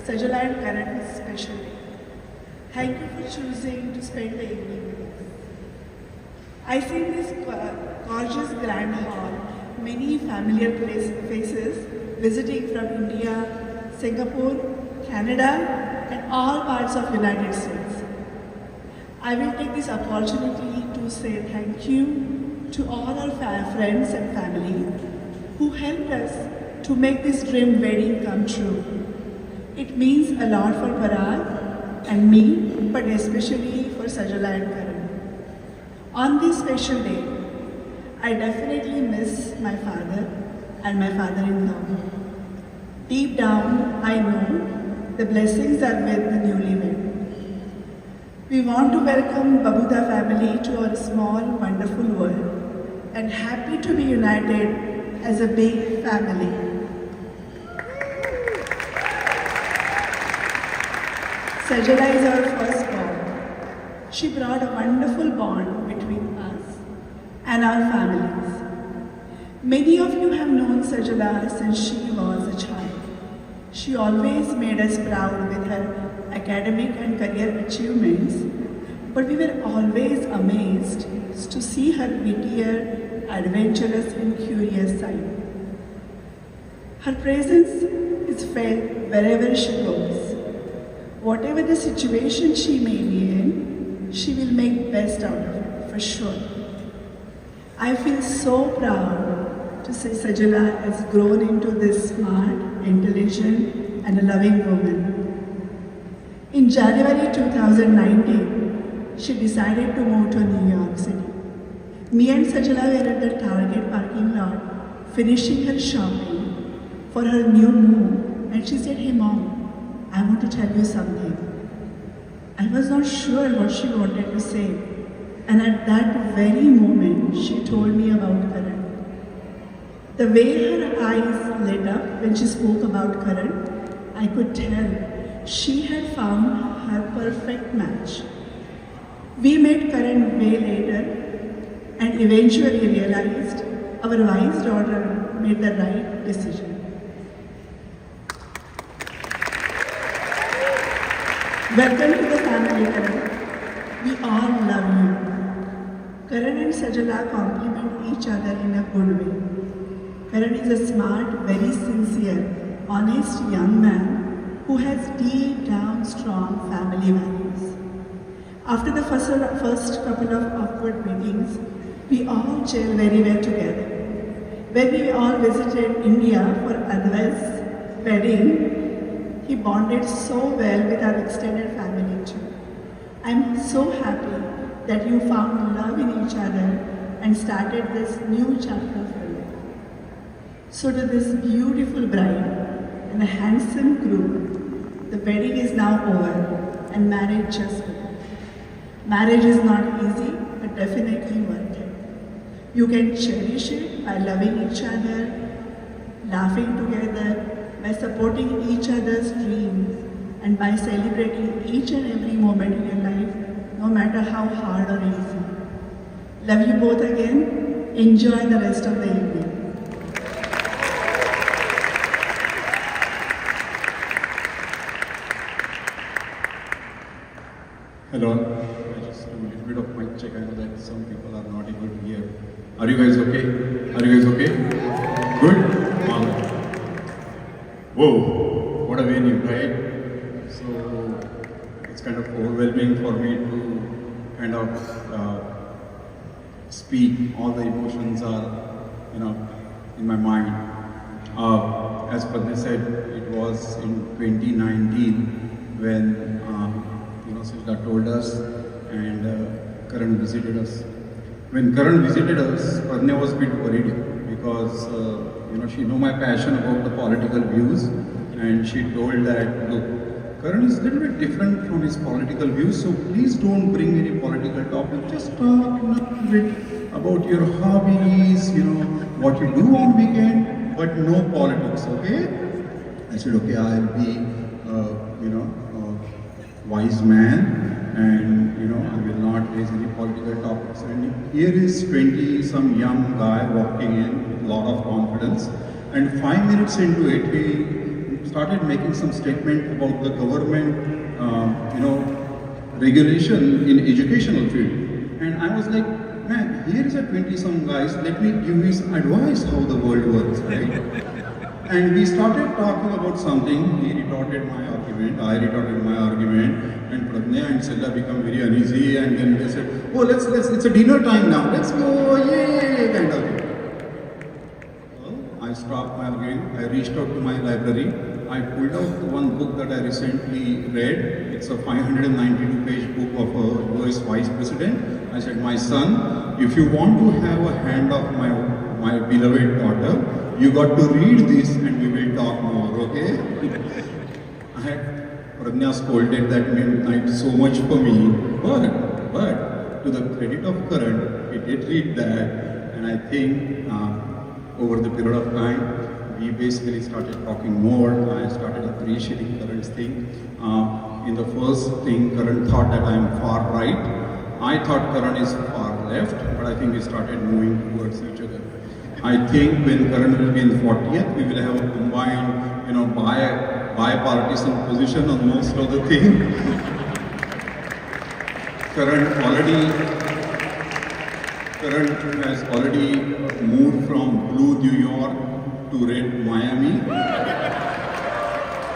Sajala and Karan is special day. Thank you for choosing to spend the evening with us. I see in this gorgeous grand hall many familiar faces visiting from India, Singapore, Canada and all parts of United States. I will take this opportunity to say thank you to all our friends and family who helped us to make this dream wedding come true. It means a lot for Parag and me, but especially for Sajala and Karan. On this special day, I definitely miss my father and my father-in-law. Deep down, I know the blessings are with the newlywed. We want to welcome Babuda family to our small, wonderful world and happy to be united as a big family. Sajala is our firstborn. She brought a wonderful bond between us and our families. Many of you have known Sajala since she was a child. She always made us proud with her academic and career achievements, but we were always amazed to see her wittier, adventurous and curious side. Her presence is felt wherever she goes. Whatever the situation she may be in, she will make best out of it, for sure. I feel so proud to say Sajala has grown into this smart, intelligent and a loving woman. In January 2019, she decided to move to New York City. Me and Sajala were at the Target parking lot, finishing her shopping for her new move, and she said, "Hey Mom, I want to tell you something." I was not sure what she wanted to say, and at that very moment, she told me about Karan. The way her eyes lit up when she spoke about Karan, I could tell she had found her perfect match. We met Karan way later and eventually realized our wise daughter made the right decision. Welcome to the family, Karan. We all love you. Karan and Sajala complement each other in a good way. Karan is a smart, very sincere, honest young man who has deep down strong family values. After the first couple of awkward meetings, we all gel very well together. When we all visited India for Advai's wedding, he bonded so well with our extended family too. I'm so happy that you found love in each other and started this new chapter of your life. So to this beautiful bride and a handsome groom, the wedding is now over and marriage just begun. Marriage is not easy, but definitely worth it. You can cherish it by loving each other, laughing together, by supporting each other's dreams, and by celebrating each and every moment in your life, no matter how hard or easy. Love you both again. Enjoy the rest of the evening. Hello, I just do a little bit of mic check. I know that some people are not able to hear. Are you guys okay? Are you guys okay? Good? All right. Whoa, what a venue, right? So it's kind of overwhelming for me to kind of speak. All the emotions are, in my mind. As Pradnya said, it was in 2019 when Sajala told us and Karan visited us. When Karan visited us, Pradnya was a bit worried because she know my passion about the political views, and she told that, look, Karan is a little bit different from his political views, so please don't bring any political topic. Just talk a little bit about your hobbies, what you do on weekend, but no politics, okay? I said, okay, I'll be, a wise man, and I will not raise any political topics. And here is 20-some young guy walking in with a lot of confidence, and 5 minutes into it, he started making some statement about the government, regulation in educational field. And I was like, man, here is a 20-some guys, let me give me some advice how the world works, right? And we started talking about something, he retorted my argument, I retorted my argument, and Pradnya and Sajala become very uneasy, and then they said, oh, it's a dinner time now, let's go, yay, kind of thing. I stopped my arguing, I reached out to my library, I pulled out one book that I recently read. It's a 592-page book of a US Vice President. I said, my son, if you want to have a hand of my beloved daughter, you got to read this and we will talk more, okay? I had Pradnya scolded that midnight so much for me, but to the credit of Karan, he did read that, and I think over the period of time, we basically started talking more. I started appreciating Karan's thing. In the first thing, Karan thought that I am far right. I thought Karan is far left, but I think we started moving towards each other. I think when Karan will be in 40th, we will have a combined, bipartisan position on most of the things. Karan has already moved from blue New York to red Miami,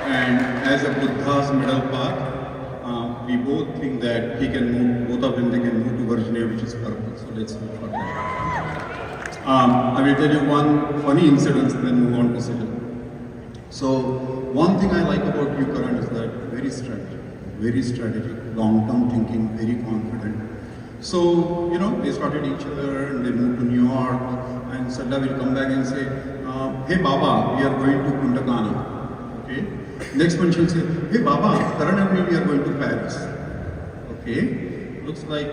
and as a Buddha's middle path, we both think that he can move, both of them, they can move to Virginia, which is purple. So let's move for that. I will tell you one funny incident and then move on to Sajala. So one thing I like about you, Karan, is that very strategic, long-term thinking, very confident. So, they started each other and they moved to New York, and Sajala will come back and say, hey Baba, we are going to Punta Cana. Okay. Next one she'll say, hey Baba, Karan and me, we are going to Paris. Okay. Looks like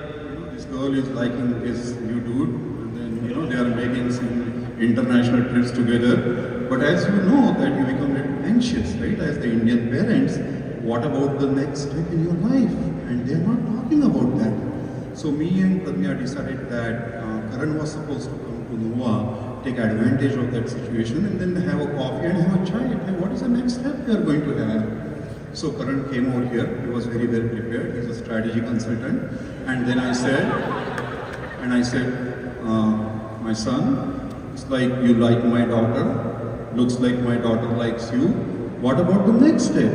this girl is liking this new dude, and then they are making some international trips together. But as you know that you become a little anxious, right? As the Indian parents, what about the next step in your life? And they are not talking about that. So me and Pradnya decided that Karan was supposed to come to Nova, take advantage of that situation, and then have a coffee and have a chai. Hey, what is the next step we are going to have? So Karan came over here. He was very well prepared. He's a strategy consultant. And then I said, my son, it's like you like my daughter. Looks like my daughter likes you. What about the next step?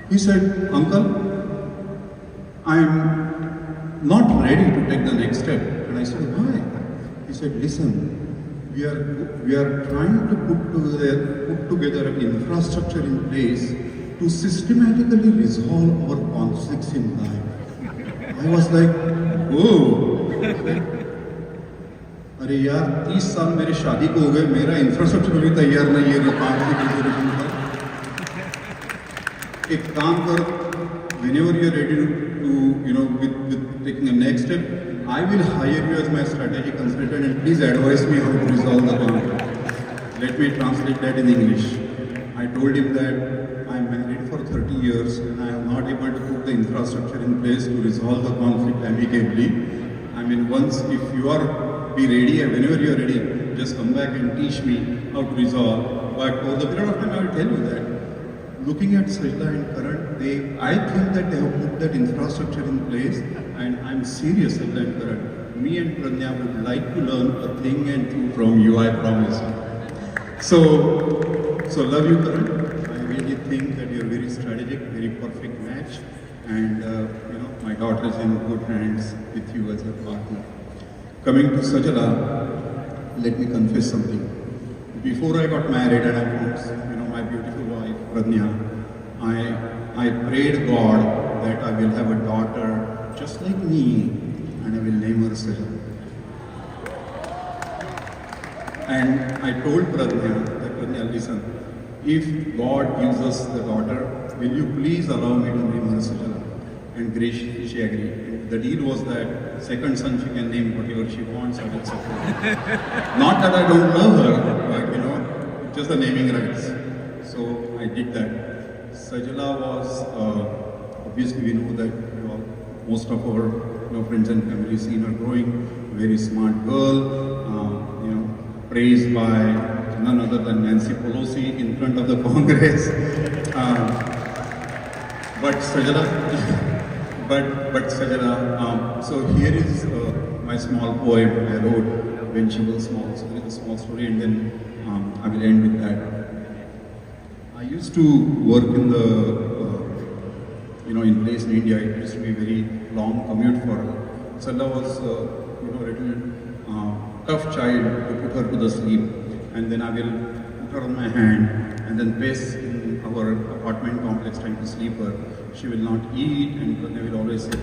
He said, Uncle, I'm not ready to take the next step. And I said, why? He said, listen, we are trying to put together an infrastructure in place to systematically resolve our conflicts in life. I was like, whoa. अरे यार 30 साल मेरी शादी को हो गए, मेरा infrastructure भी तैयार नहीं है conflict resolution का. एक काम कर, whenever you are ready to with taking a next step, I will hire you as my strategy consultant and please advise me how to resolve the conflict. Let me translate that in English. I told him that I am married for 30 years and I am not able to put the infrastructure in place to resolve the conflict amicably. I mean, once if you are be ready and whenever you are ready, just come back and teach me how to resolve. But over the period of time, I will tell you that looking at Sajala and Karan, I think that they have put that infrastructure in place, and I'm serious, Sajala and Karan. Me and Pradnya would like to learn a thing and two from you, I promise. So love you, Karan. I really think that you're very strategic, very perfect match, and my daughter is in good hands with you as a partner. Coming to Sajala, let me confess something. Before I got married and I found my beautiful wife, Pradnya, I prayed God that I will have a daughter just like me and I will name her Sajala. And I told Pradnya that, Pradnya, listen, if God gives us the daughter, will you please allow me to name her Sajala? And graciously she agreed. The deal was that second son she can name whatever she wants, I will support her. Not that I don't love her, but just the naming rights. So I did that. Sajala was, obviously we know that most of our friends and family seen her growing, very smart girl, praised by none other than Nancy Pelosi in front of the Congress. But Sajala, but Sajala, so here is my small poem I wrote when she was small. So there is a small story, and then I will end with that. I used to work in the, in place in India. It used to be a very long commute for her. Sajala was, a little tough child to put her to the sleep, and then I will put her on my hand and then pace in our apartment complex trying to sleep her. She will not eat, and Pradnya will always say,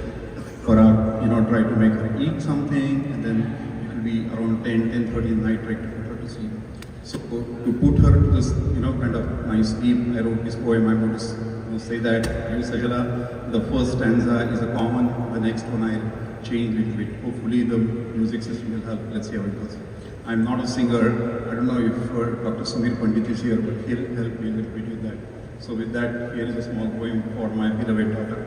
Parag, try to make her eat something, and then it will be around 10:30 in the night, try to put her to sleep. So to put her to this, kind of nice sleep, I wrote this poem. I want to say that, Sajala, the first stanza is a common, the next one I'll change a little bit. Hopefully the music system will help. Let's see how it goes. I'm not a singer. I don't know if Dr. Samir Pandit is here, but he'll help me a little bit with that. So with that, here is a small poem for my beloved daughter.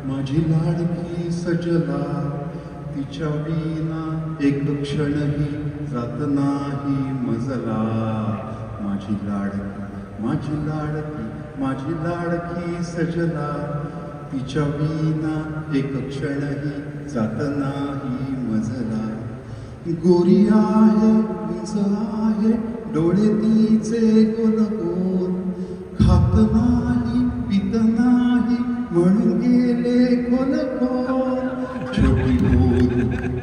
माझी लाडकी सजला, तिच्या विना एक क्षणही जात नाही मजला. माझी लाडकी सजला, तिच्या विना एक क्षणही जात नाही मजला. गोरी आहे, उंच आहे, डोळे तिचे गोल, खात नाही, पित नाही, म्हणून गेले खोल. छोटी होत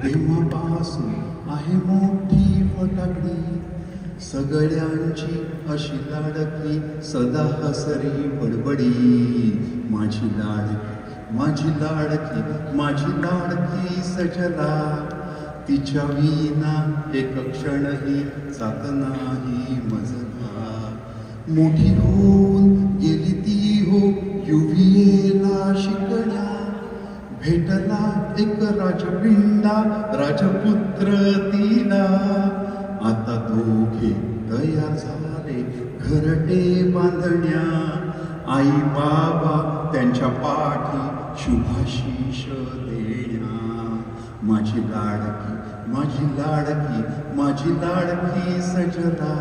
तेव्हापासून आहे मोठी फटाकडी, सगळ्यांची अशी लाडकी, सदा हसरी बडबडी. माझी लाडकी सजला, तिच्या विना एक क्षणही जात नाही मजला. मोठी होऊन गेली ती हो युव्हीएला शिकण्या, भेटला एक राजपिंडा, राजपुत्र तिला. आता दोघे तयार झाले घरटे बांधण्या, आई बाबा त्यांच्या पाठी शुभाशीष देण्या. माझी लाडकी सजला,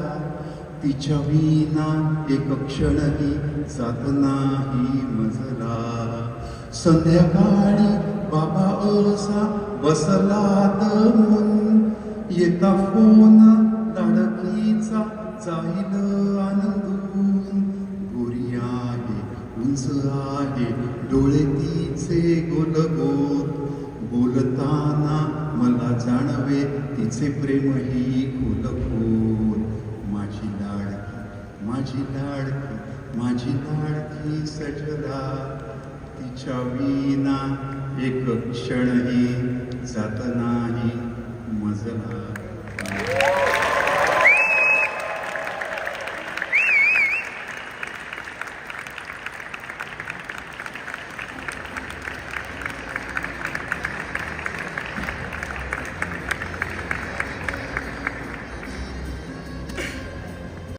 तिच्या विना एक क्षणही जात नाही मजला. संध्याकाळी बाबा असा बसला दमून, येता फोन लाडकीचा जाईल आनंदून. गोरी आहे, उंच आहे, डोळे तिचे गोल, बोलताना मला जाणवे तिचे प्रेमही खोल. माझी लाडकी सजला, तिच्या विना एक क्षणही जात नाही मजला.